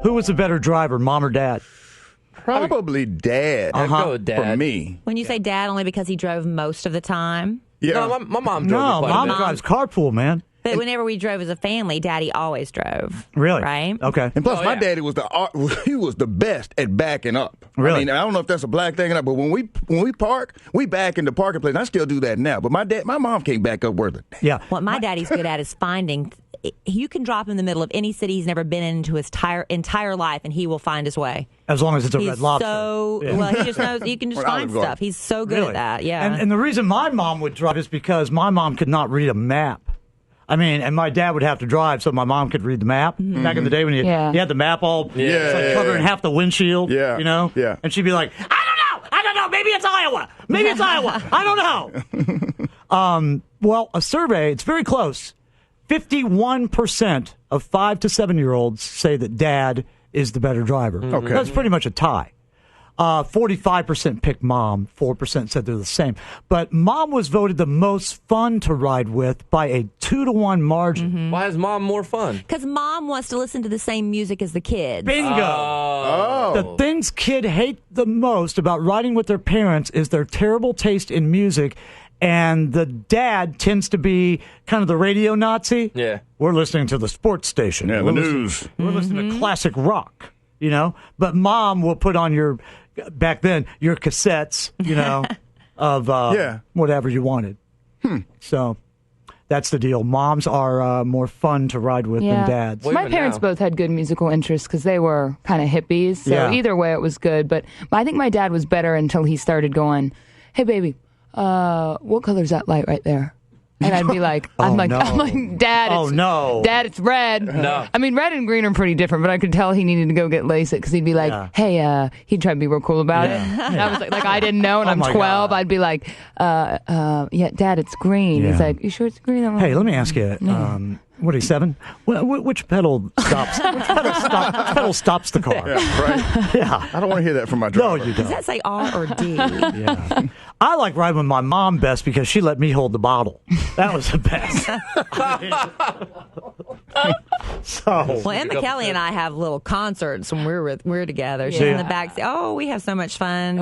Who was the better driver, mom or dad? Probably Dad. I'd go with Dad. For me. When you say dad, only because he drove most of the time? Yeah. No, my mom drove No, me quite mom a bit. drives carpool, man. But whenever we drove as a family, Daddy always drove. Really? Right? Okay. And plus, Oh, my yeah. daddy was he was the best at backing up. Really? I mean, I don't know if that's a black thing or not, but when we park, we back in the parking place. I still do that now, but my mom can't back up worth it. Yeah. What my daddy's good at is finding. You can drop him in the middle of any city he's never been into his entire life, and he will find his way. As long as it's a He's Red Lobster. well, he just knows you can just Or find Olive Garden. stuff. He's so good Really? at that. Yeah. And the reason my mom would drive is because my mom could not read a map. I mean, and my dad would have to drive so my mom could read the map. Back in the day when you had the map all it's like covering half the windshield. Yeah. You know? Yeah. And she'd be like, I don't know. Maybe it's Iowa. Maybe it's Iowa. I don't know. Well, a survey, it's very close. 51% of 5 to 7-year-olds say that dad is the better driver. Okay. That's pretty much a tie. 45% picked mom. 4% said they're the same. But mom was voted the most fun to ride with by a 2-to-1 margin. Why is mom more fun? Because mom wants to listen to the same music as the kids. Bingo. Oh. The things kids hate the most about riding with their parents is their terrible taste in music. And the dad tends to be kind of the radio Nazi. Yeah. We're listening to the sports station. Yeah, the We're listening- news. We're listening to classic rock, you know. But mom will put on back then, your cassettes, you know, of whatever you wanted. So that's the deal. Moms are more fun to ride with than dads. Well, My even parents now. both had good musical interests because they were kind of hippies. So Yeah. either way, it was good. But I think my dad was better until he started going, "Hey, baby, what color's that light right there?" And I'd be like, I'm like, Dad, Dad, it's red. No. I mean, red and green are pretty different, but I could tell he needed to go get LASIK because he'd be like, hey, he'd try to be real cool about it. And I was like I didn't know, and I'm my 12. God. I'd be like, yeah, Dad, it's green. He's Yeah. like, you sure it's green? I'm like, Hey, let me ask you. What are you, 7? Which pedal stops? Which pedal stops the car? Yeah, right. Yeah. I don't want to hear that from my No, driver. you Does don't. that say R or D? Yeah. I like riding with my mom best because she let me hold the bottle. That was the best. So, Well, Emma Kelly and I have little concerts when we're together. She's in the back seat. Oh, we have so much fun.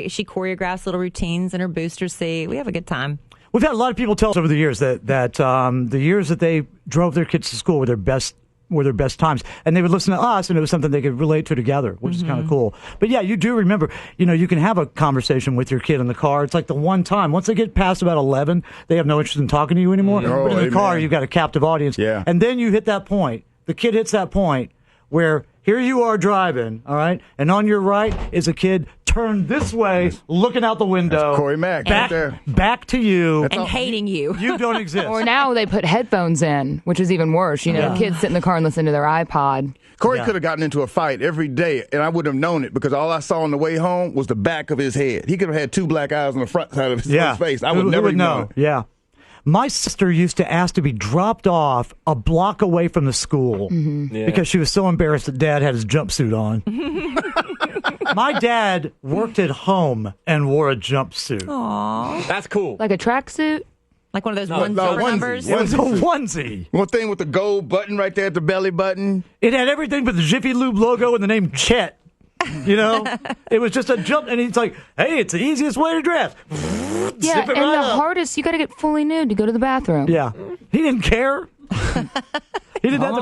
She choreographs little routines in her booster seat. We have a good time. we've had a lot of people tell us over the years that the years that they drove their kids to school were their best times, and they would listen to us, and it was something they could relate to together, which is kind of cool. But yeah, you do remember, you can have a conversation with your kid in the car. It's like the one time, once they get past about 11, they have no interest in talking to you anymore. But in the car, you've got a captive audience. Yeah. And then you hit that point, the kid hits that point where here you are driving, all right, and on your right is a kid turned this way, looking out the window. That's Corey Mack right there. Back to you. And hating you. You don't exist. Or now they put headphones in, which is even worse. Kids sit in the car and listen to their iPod. Corey could have gotten into a fight every day, and I wouldn't have known it because all I saw on the way home was the back of his head. He could have had 2 black eyes on the front side of his face. I would Who never would know. know. Yeah. My sister used to ask to be dropped off a block away from the school because she was so embarrassed that Dad had his jumpsuit on. My dad worked at home and wore a jumpsuit. That's cool. Like a tracksuit? Like one of those onesie. numbers. It was a onesie. One thing with the gold button right there at the belly button. It had everything but the Jiffy Lube logo and the name Chet. It was just a jump, and he's like, "Hey, it's the easiest way to dress." Yeah, Zip it and right the up. hardest, you got to get fully nude to go to the bathroom. Yeah, he didn't care. He didn't have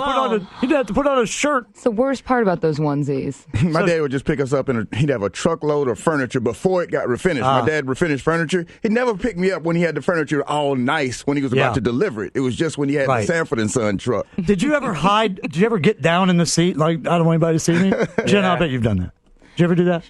to put on a shirt. It's the worst part about those onesies. My dad would just pick us up, and he'd have a truckload of furniture before it got refinished. My dad refinished furniture. He'd never pick me up when he had the furniture all nice when he was about to deliver it. It was just when he had the Sanford and Son truck. Did you ever hide? Did you ever get down in the seat like I don't want anybody to see me? Jen, I bet you've done that. Did you ever do that?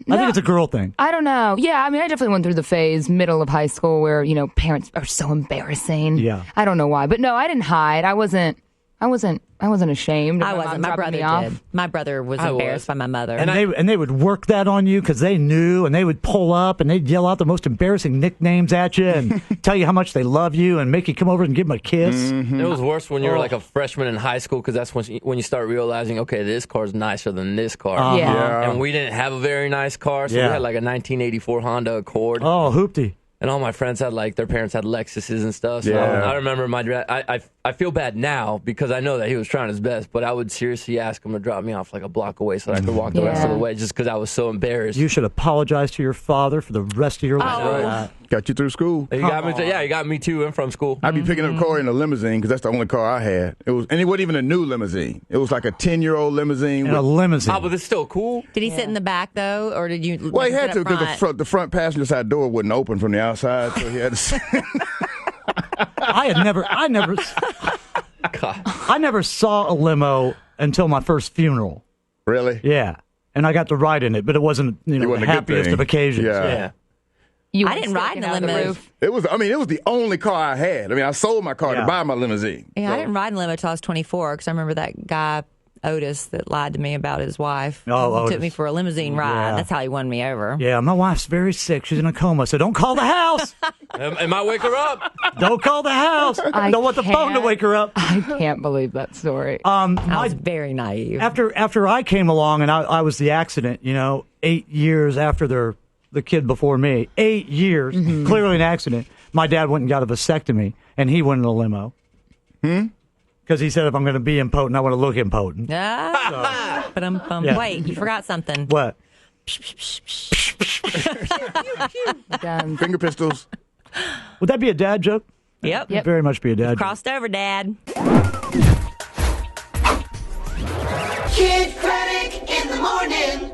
I think it's a girl thing. I don't know. Yeah, I mean, I definitely went through the phase, middle of high school, where, parents are so embarrassing. Yeah. I don't know why. But no, I didn't hide. I wasn't ashamed. I wasn't. My brother did. My brother was embarrassed by my mother. And they would work that on you because they knew, and they would pull up and they'd yell out the most embarrassing nicknames at you and tell you how much they love you and make you come over and give them a kiss. It was worse when you were like a freshman in high school because that's when you start realizing, okay, this car's nicer than this car. Yeah. And we didn't have a very nice car, so we had like a 1984 Honda Accord. Oh, hoopty. and all my friends had like their parents had Lexuses and stuff. So Yeah. I remember my dad. I feel bad now because I know that he was trying his best, but I would seriously ask him to drop me off like a block away so that I could walk the rest of the way, just because I was so embarrassed. You should apologize to your father for the rest of your life. Got you through school. He got me. He got me to and from school. I'd be picking up Corey in a limousine because that's the only car I had. And it wasn't even a new limousine. It was like a 10-year-old limousine. A limousine. Oh, but it's still cool. Did he sit in the back though, or did you? Well, he had to because the front passenger side door wouldn't open from the outside, so he had to sit. I never saw a limo until my first funeral. Really? Yeah, and I got to ride in it, but it wasn't the happiest of occasions. Yeah. I didn't ride in a limo. It was the only car I had. I mean, I sold my car to buy my limousine. Yeah, I didn't ride in a limo until I was 24 because I remember that guy Otis that lied to me about his wife. Oh, he took me for a limousine ride. Yeah. That's how he won me over. Yeah, my wife's very sick. She's in a coma, so don't call the house. Am I wake her up? Don't call the house. I don't want the phone to wake her up. I can't believe that story. I was very naive. After I came along and I was the accident, 8 years after the kid before me, 8 years, clearly an accident. My dad went and got a vasectomy, and he went in a limo. Because he said, if I'm going to be impotent, I want to look impotent. Yeah. Wait, you forgot something. What? Finger pistols. Would that be a dad joke? Yep. It'd very much be a dad joke. Crossed over, Dad. Kid Craddock in the morning.